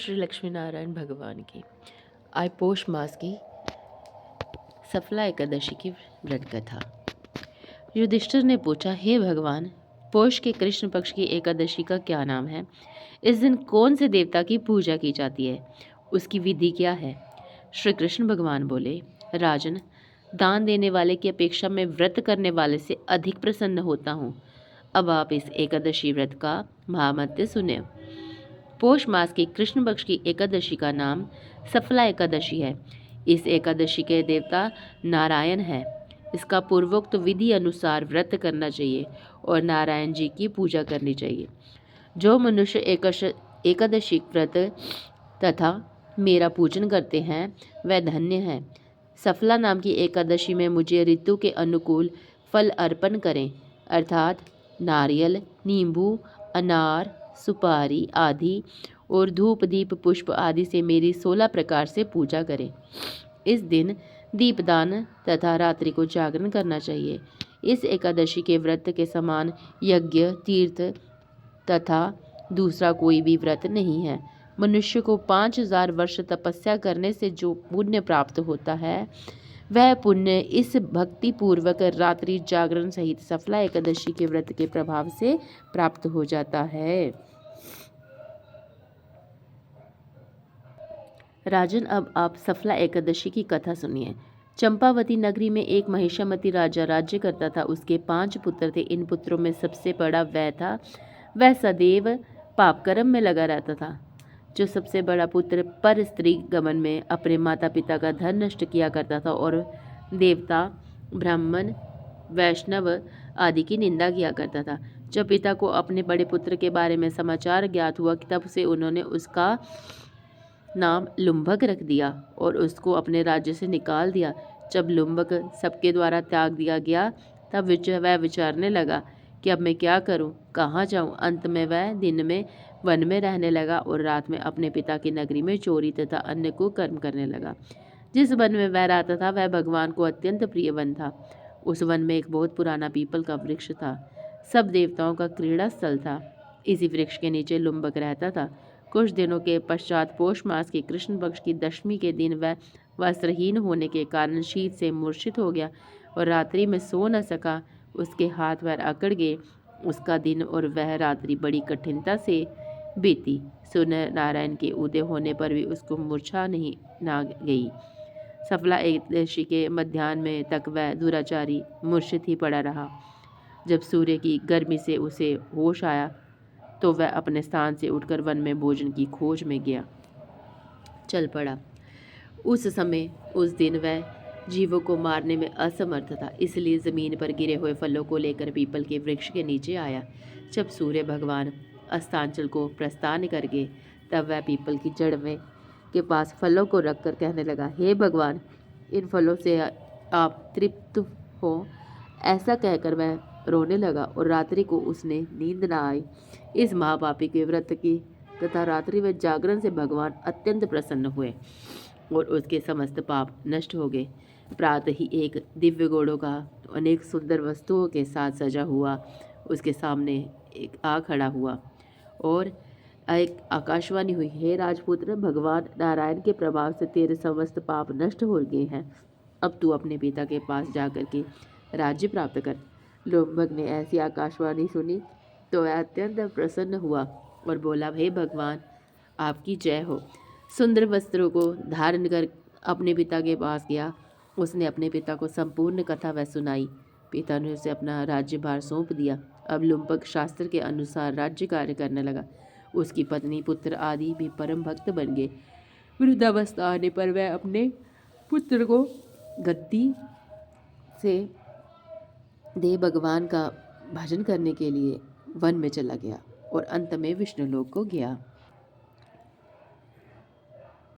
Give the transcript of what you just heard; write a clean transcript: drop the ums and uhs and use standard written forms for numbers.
श्री लक्ष्मी नारायण भगवान की। आज पौष मास की सफला एकादशी की व्रत कथा। युधिष्ठिर ने पूछा, हे भगवान, पौष के कृष्ण पक्ष की एकादशी का क्या नाम है? इस दिन कौन से देवता की पूजा की जाती है? उसकी विधि क्या है? श्री कृष्ण भगवान बोले, राजन, दान देने वाले की अपेक्षा में व्रत करने वाले से अधिक प्रसन्न होता हूँ। अब आप इस एकादशी व्रत का महात्म्य सुने। पौष मास की कृष्ण पक्ष की एकादशी का नाम सफला एकादशी है। इस एकादशी के देवता नारायण है। इसका पूर्वोक्त विधि अनुसार व्रत करना चाहिए और नारायण जी की पूजा करनी चाहिए। जो मनुष्य एकादशी व्रत तथा मेरा पूजन करते हैं वह धन्य है। सफला नाम की एकादशी में मुझे ऋतु के अनुकूल फल अर्पण करें, अर्थात नारियल, नींबू, अनार, सुपारी आदि और धूप दीप पुष्प आदि से मेरी 16 प्रकार से पूजा करें। इस दिन दीपदान तथा रात्रि को जागरण करना चाहिए। इस एकादशी के व्रत के समान यज्ञ, तीर्थ तथा दूसरा कोई भी व्रत नहीं है। मनुष्य को 5000 वर्ष तपस्या करने से जो पुण्य प्राप्त होता है वह पुण्य इस भक्ति पूर्वक रात्रि जागरण सहित सफला एकादशी के व्रत के प्रभाव से प्राप्त हो जाता है। राजन, अब आप सफला एकादशी की कथा सुनिए। चंपावती नगरी में एक महिषामती राजा राज्य करता था। उसके 5 पुत्र थे। इन पुत्रों में सबसे बड़ा वह था। वह सदैव पापकर्म में लगा रहता था। जो सबसे बड़ा पुत्र पर स्त्री गमन में अपने माता पिता का धन नष्ट किया करता था और देवता, ब्राह्मण, वैष्णव आदि की निंदा किया करता था। जब पिता को अपने बड़े पुत्र के बारे में समाचार ज्ञात हुआ तब से उन्होंने उसका नाम लुम्भक रख दिया और उसको अपने राज्य से निकाल दिया। जब लुम्भक सबके द्वारा त्याग दिया गया तब वह विचारने लगा कि अब मैं क्या करूं, कहाँ जाऊं। अंत में वह दिन में वन में रहने लगा और रात में अपने पिता की नगरी में चोरी तथा अन्य को कर्म करने लगा। जिस वन में वह रहता था वह भगवान को अत्यंत प्रिय वन था। उस वन में एक बहुत पुराना पीपल का वृक्ष था। सब देवताओं का क्रीड़ा स्थल था। इसी वृक्ष के नीचे लुम्भक रहता था। कुछ दिनों के पश्चात पौष मास की कृष्ण पक्ष की दशमी के दिन वह वस्त्रहीन होने के कारण शीत से मूर्छित हो गया और रात्रि में सो न सका। उसके हाथ पैर अकड़ गए। उसका दिन और वह रात्रि बड़ी कठिनता से बीती। सूर्य नारायण के उदय होने पर भी उसको मूर्छा नहीं ना गई। सफला एकादशी के मध्याह्न में तक वह दुराचारी मूर्छित ही पड़ा रहा। जब सूर्य की गर्मी से उसे होश आया तो वह अपने स्थान से उठकर वन में भोजन की खोज में गया, चल पड़ा। उस समय उस दिन वह जीवों को मारने में असमर्थ था, इसलिए जमीन पर गिरे हुए फलों को लेकर पीपल के वृक्ष के नीचे आया। जब सूर्य भगवान अस्तांचल को प्रस्थान कर गए तब वह पीपल की जड़ में के पास फलों को रखकर कहने लगा, हे भगवान, इन फलों से आप तृप्त हो। ऐसा कहकर वह रोने लगा और रात्रि को उसने नींद न आई। इस महापापी के व्रत की तथा रात्रि में जागरण से भगवान अत्यंत प्रसन्न हुए और उसके समस्त पाप नष्ट हो गए। प्रातः ही एक दिव्य घोड़ों का अनेक सुंदर वस्तुओं के साथ सजा हुआ उसके सामने एक आ खड़ा हुआ और एक आकाशवाणी हुई, हे राजपुत्र, भगवान नारायण के प्रभाव से तेरे समस्त पाप नष्ट हो गए हैं। अब तू अपने पिता के पास जाकर के राज्य प्राप्त कर। लुम्भक ने ऐसी आकाशवाणी सुनी तो वह अत्यंत प्रसन्न हुआ और बोला, हे भगवान, आपकी जय हो। सुंदर वस्त्रों को धारण कर अपने पिता के पास गया। उसने अपने पिता को संपूर्ण कथा वह सुनाई। पिता ने उसे अपना राज्यभार सौंप दिया। अब लुम्भक शास्त्र के अनुसार राज्य कार्य करने लगा। उसकी पत्नी, पुत्र आदि भी परम भक्त बन गए। वृद्धावस्था आने पर वह अपने पुत्र को गद्दी से दे भगवान का भजन करने के लिए वन में चला गया और अंत में विष्णु लोक को गया।